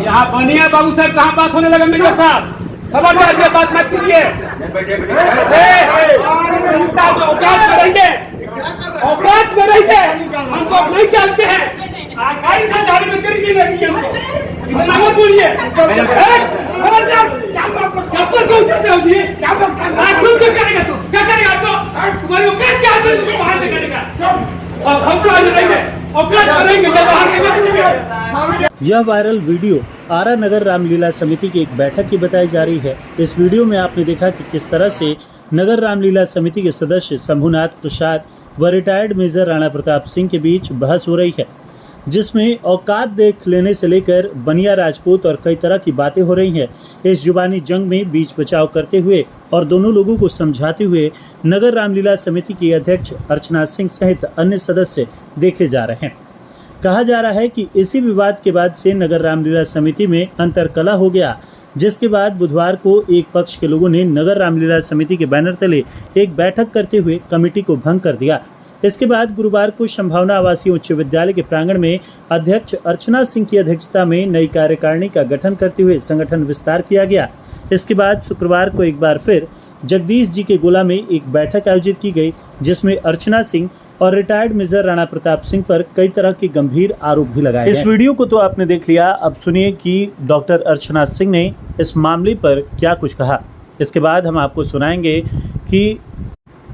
यहाँ बनिया बाबू साहब कहाँ बात होने लगा मेजर साहब, खबरदार ये बात मत कीजिए। औकात में रहिए, हमको नहीं जानते हैं। आकाई से झाड़ी में गिर गई हमको, इतना मत बोलिए। खबरदार, क्या जी? क्या करेगा तू? क्या करेगा आपको? तुम्हारी औकात क्या है? तुमको बाहर निकालने का हमसे आगे रहेंगे, औकात करेंगे जब बाहर निकलेंगे। यह वायरल वीडियो आरा नगर रामलीला समिति की एक बैठक की बताई जा रही है। इस वीडियो में आपने देखा कि किस तरह से नगर रामलीला समिति के सदस्य शंभुनाथ प्रसाद व रिटायर्ड मेजर राणा प्रताप सिंह के बीच बहस हो रही है, जिसमें औकात देख लेने से लेकर बनिया राजपूत और कई तरह की बातें हो रही हैं। इस जुबानी जंग में बीच बचाव करते हुए और दोनों लोगों को समझाते हुए नगर रामलीला समिति की अध्यक्ष अर्चना सिंह सहित अन्य सदस्य देखे जा रहे हैं। कहा जा रहा है कि इसी विवाद के बाद से नगर रामलीला समिति में अंतरकलह हो गया, जिसके बाद बुधवार को एक पक्ष के लोगों ने नगर रामलीला समिति के बैनर तले एक बैठक करते हुए कमेटी को भंग कर दिया। इसके बाद गुरुवार को संभावना आवासीय उच्च विद्यालय के प्रांगण में अध्यक्ष अर्चना सिंह की अध्यक्षता में नई कार्यकारिणी का गठन करते हुए संगठन विस्तार किया गया। इसके बाद शुक्रवार को एक बार फिर जगदीश जी के गोला में एक बैठक आयोजित की गई, जिसमें अर्चना सिंह और रिटायर्ड मेजर राणा प्रताप सिंह पर कई तरह के गंभीर आरोप भी लगाए। इस वीडियो को तो आपने देख लिया, अब सुनिए कि डॉक्टर अर्चना सिंह ने इस मामले पर क्या कुछ कहा। इसके बाद हम आपको सुनाएंगे कि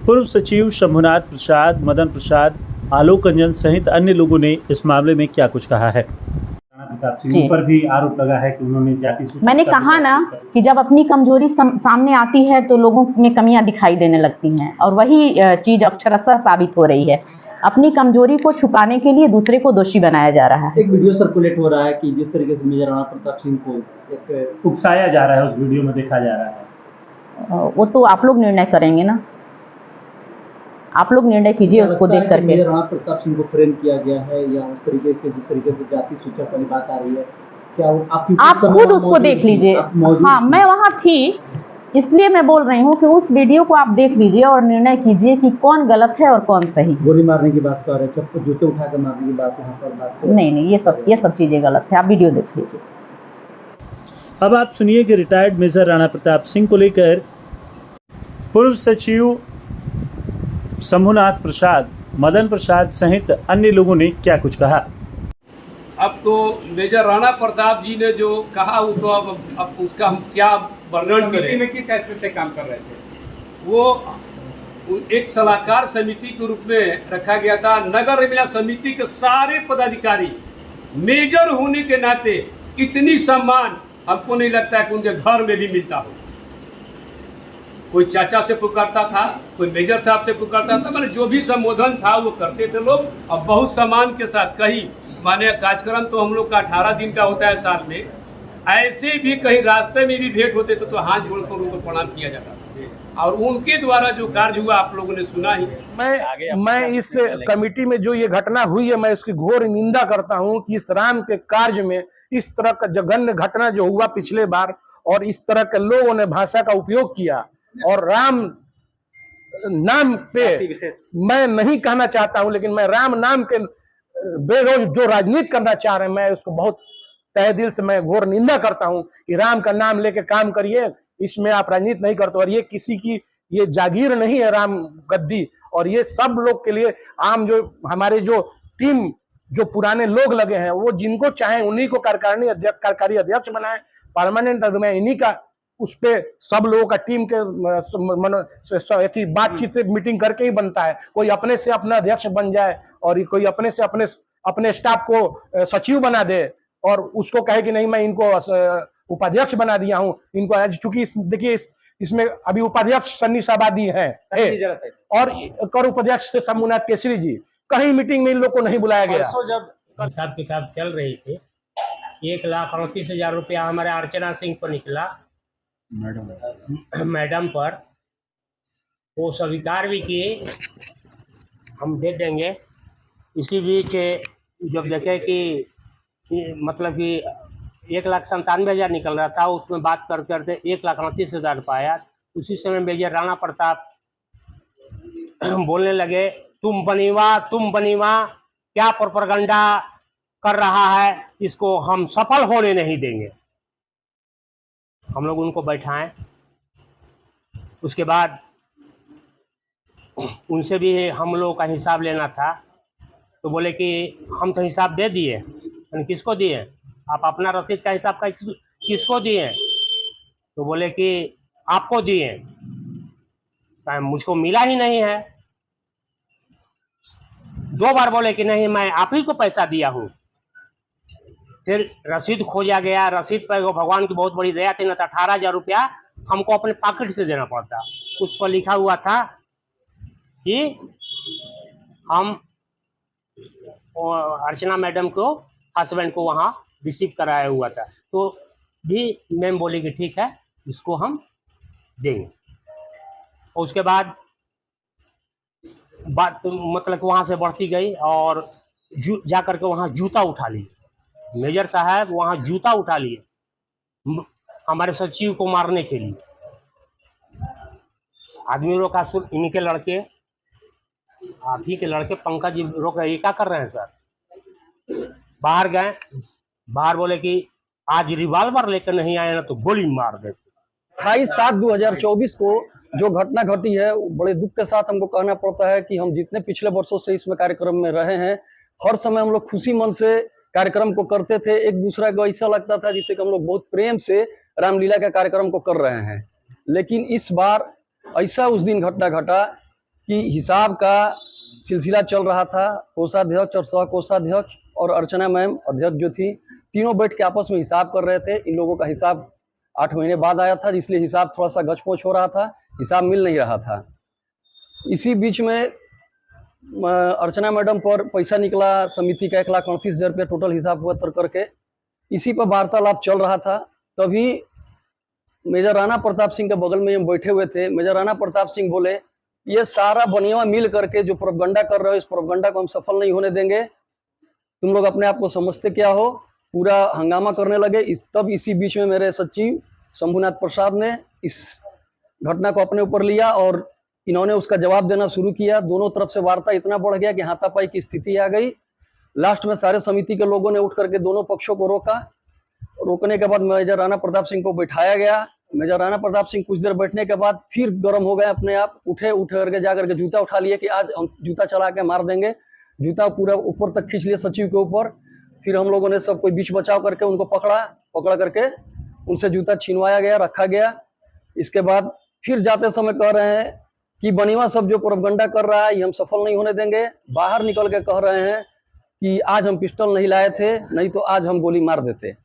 पूर्व सचिव शंभुनाथ प्रसाद, मदन प्रसाद, आलोक रंजन सहित अन्य लोगों ने इस मामले में क्या कुछ कहा है। पर भी आरोप लगा है कि उन्होंने जाति सूचक। मैंने कहा ना कि जब अपनी कमजोरी सामने आती है तो लोगों में कमियां दिखाई देने लगती हैं, और वही चीज अक्षरशः साबित हो रही है। अपनी कमजोरी को छुपाने के लिए दूसरे को दोषी बनाया जा रहा है। एक वीडियो सर्कुलेट हो रहा है कि जिस तरीके से मेजर राणा प्रताप सिंह को एक उकसाया जा रहा है, उस वीडियो में देखा जा रहा है। वो तो आप लोग निर्णय करेंगे ना, आप लोग निर्णय कीजिए उसको देख करके। राणा प्रताप सिंह को फ्रेम किया गया है या उस तरीके से जिस तरीके से जाति सूचक वाली बात आ रही है, क्या आप खुद उसको देख लीजिए। हाँ, मैं वहाँ थी, इसलिए मैं बोल रही हूँ कि उस वीडियो को आप देख लीजिए और निर्णय कीजिए कि कौन गलत है और कौन सही। गोली मारने की बात कर रहे हैं, चप्पू जूते उठाकर मारने की बात यहाँ पर बात नहीं, ये सब चीजें गलत है। आप वीडियो देख लीजिए। अब आप सुनिए कि रिटायर्ड मेजर राणा प्रताप सिंह को लेकर पूर्व सचिव शंभुनाथ प्रसाद, मदन प्रसाद सहित अन्य लोगों ने क्या कुछ कहा। अब तो मेजर राणा प्रताप जी ने जो कहा वो तो अब उसका हम क्या वर्णन करें। में किस हैसियत से काम कर रहे थे? वो एक सलाहकार समिति के रूप में रखा गया था। नगर रामलीला समिति के सारे पदाधिकारी मेजर होने के नाते इतनी सम्मान हमको नहीं लगता है कि उनके घर में भी मिलता हो। कोई चाचा से पुकारता था, कोई मेजर साहब से पुकारता था, मतलब जो भी संबोधन था वो करते थे लोग, और बहुत सम्मान के साथ। कहीं माने कार्यक्रम तो हम लोग का 18 दिन का होता है साल में, ऐसे भी कहीं रास्ते में भी भेंट होते थे तो हाथ जोड़कर उनको प्रणाम किया जाता था, और उनके द्वारा जो कार्य हुआ आप लोगों ने सुना ही। मैं इस कमेटी में जो ये घटना हुई है, मैं उसकी घोर निंदा करता हूं कि इस राम के कार्य में इस तरह का जघन्य घटना जो हुआ पिछले बार, और इस तरह के लोगों ने भाषा का उपयोग किया, और राम नाम पे मैं नहीं कहना चाहता हूं, लेकिन मैं राम नाम के बेरोज जो राजनीति करना चाह रहे हैं, मैं उसको बहुत तहे दिल से मैं घोर निंदा करता हूं कि राम का नाम लेके काम करिए, इसमें आप राजनीति नहीं करते। और ये किसी की ये जागीर नहीं है राम गद्दी, और ये सब लोग के लिए आम जो हमारे जो टीम जो पुराने लोग लगे हैं, वो जिनको चाहे उन्हीं को कार्यकारी अध्यक्ष बनाए, परमानेंट में इन्हीं का उस पे सब लोगों का टीम के बातचीत मीटिंग करके ही बनता है। कोई अपने से अपना अध्यक्ष बन जाए और कोई अपने से अपने स्टाफ को सचिव बना दे और उसको कहे कि नहीं मैं इनको उपाध्यक्ष बना दिया हूं इनको। चूंकि देखिए इसमें अभी उपाध्यक्ष सन्नी साबादी है और उपाध्यक्ष से शंभुनाथ केसरी जी, कहीं मीटिंग में इन लोग को नहीं बुलाया गया। जब हिसाब किताब चल रही थी, 1,38,000 रुपया हमारे अर्चना सिंह को निकला मैडम पर, वो स्वीकार भी किए हम दे देंगे। इसी बीच जब देखे कि मतलब कि 1,97,000 निकल रहा था, उसमें बात करते करते 1,38,000 पाया। उसी समय मेजर राणा प्रताप बोलने लगे तुम बनीवा क्या प्रोपेगेंडा कर रहा है, इसको हम सफल होने नहीं देंगे। हम लोग उनको बैठाएं, उसके बाद उनसे भी हम लोगों का हिसाब लेना था। तो बोले कि हम तो हिसाब दे दिए। यानी किसको दिए? आप अपना रसीद का हिसाब का किसको दिए? तो बोले कि आपको दिए। मुझको मिला ही नहीं है। 2 बार बोले कि नहीं मैं आप ही को पैसा दिया हूँ। फिर रसीद खोजा गया। रसीद पर भगवान की बहुत बड़ी दया थी, ना तो 18,000 रुपया हमको अपने पॉकेट से देना पड़ता। उस पर लिखा हुआ था कि हम अर्चना मैडम को हस्बैंड को वहाँ रिसीव कराया हुआ था। तो भी मैम बोली कि ठीक है इसको हम देंगे। और उसके बाद बात मतलब कि वहाँ से बढ़ती गई और जा करके वहाँ जूता उठा लिए। मेजर साहब वहाँ जूता उठा लिए हमारे सचिव को मारने के लिए। आदमी रोक का इनके लड़के, आप ही के लड़के पंकज जी रोक रहे, ये क्या कर रहे हैं सर? बाहर गए, बाहर बोले कि आज रिवॉल्वर लेकर नहीं आए ना तो गोली मार देते। 28/7/2024 को जो घटना घटी है, बड़े दुख के साथ हमको कहना पड़ता है कि हम जितने पिछले वर्षों से इसमें कार्यक्रम में रहे हैं, हर समय हम लोग खुशी मन से कार्यक्रम को करते थे। एक दूसरे को ऐसा लगता था जिसे कि हम लोग बहुत प्रेम से रामलीला के कार्यक्रम को कर रहे हैं। लेकिन इस बार ऐसा उस दिन घटना घटा कि हिसाब का सिलसिला चल रहा था। कोषाध्यक्ष और सह कोषाध्यक्ष और अर्चना मैम अध्यक्ष जो थी, तीनों बैठ के आपस में हिसाब कर रहे थे। इन लोगों का हिसाब 8 महीने बाद आया था, इसलिए हिसाब थोड़ा सा गचपोच हो रहा था, हिसाब मिल नहीं रहा था। इसी बीच में अर्चना मैडम पर पैसा निकला समिति का 1,38,000 रुपया टोटल हिसाब पत्र करके। इसी पर वार्तालाप चल रहा था। तभी मेजर राणा प्रताप सिंह के बगल में हम बैठे हुए थे। मेजर राणा प्रताप सिंह बोले ये सारा बनिया मिल करके जो प्रोपेगेंडा कर रहे हो, इस प्रोपेगेंडा को हम सफल नहीं होने देंगे। तुम लोग अपने आप को समझते क्या हो? पूरा हंगामा करने लगे। तब इसी बीच में मेरे सचिव शंभुनाथ प्रसाद ने इस घटना को अपने ऊपर लिया और इन्होंने उसका जवाब देना शुरू किया। दोनों तरफ से वार्ता इतना बढ़ गया कि हाथापाई की स्थिति आ गई। लास्ट में सारे समिति के लोगों ने उठ करके दोनों पक्षों को रोका। रोकने के बाद मेजर राणा प्रताप सिंह को बैठाया गया। मेजर राणा प्रताप सिंह कुछ देर बैठने के बाद फिर गर्म हो गए अपने आप। उठ करके जा करके जूता उठा लिए कि आज हम जूता चला के मार देंगे। जूता पूरा ऊपर तक खींच लिया सचिव के ऊपर। फिर हम लोगों ने सब कोई बीच बचाव करके उनको पकड़ करके उनसे जूता छीनवाया गया, रखा गया। इसके बाद फिर जाते समय कह रहे हैं कि बनीवा सब जो प्रोपेगेंडा कर रहा है ये हम सफल नहीं होने देंगे। बाहर निकल के कह रहे हैं कि आज हम पिस्टल नहीं लाए थे, नहीं तो आज हम गोली मार देते।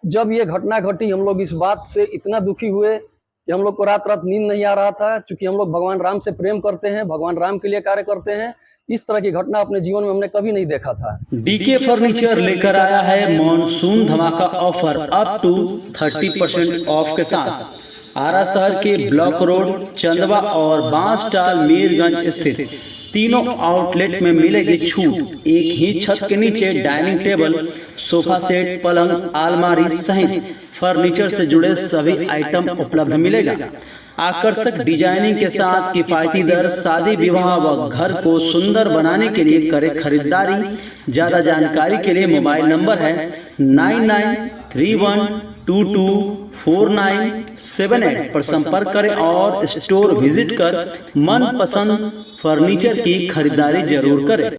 जब ये घटना घटी हम लोग इस बात से इतना दुखी हुए कि हम लोग को रात रात नींद नहीं आ रहा था, क्योंकि हम लोग भगवान राम से प्रेम करते हैं, भगवान राम के लिए कार्य करते हैं। इस तरह की घटना अपने जीवन में हमने कभी नहीं देखा था। डीके फर्नीचर लेकर आया है मॉनसून धमाका ऑफर अप टू 30% ऑफ के साथ। आरा शहर के ब्लॉक रोड, चंदवा और बांसटाल मीरगंज स्थित तीनों आउटलेट में मिलेगी छूट। एक ही छत के नीचे डाइनिंग टेबल, सोफा सेट, पलंग, अलमारी सहित फर्नीचर से जुड़े सभी आइटम उपलब्ध मिलेगा। आकर्षक डिजाइनिंग के साथ किफायती दर। शादी विवाह व घर को सुंदर बनाने के लिए करें खरीदारी। ज्यादा जानकारी के लिए मोबाइल नंबर है 9931224978 पर संपर्क करें और स्टोर विजिट कर मनपसंद फर्नीचर की खरीदारी जरूर करें।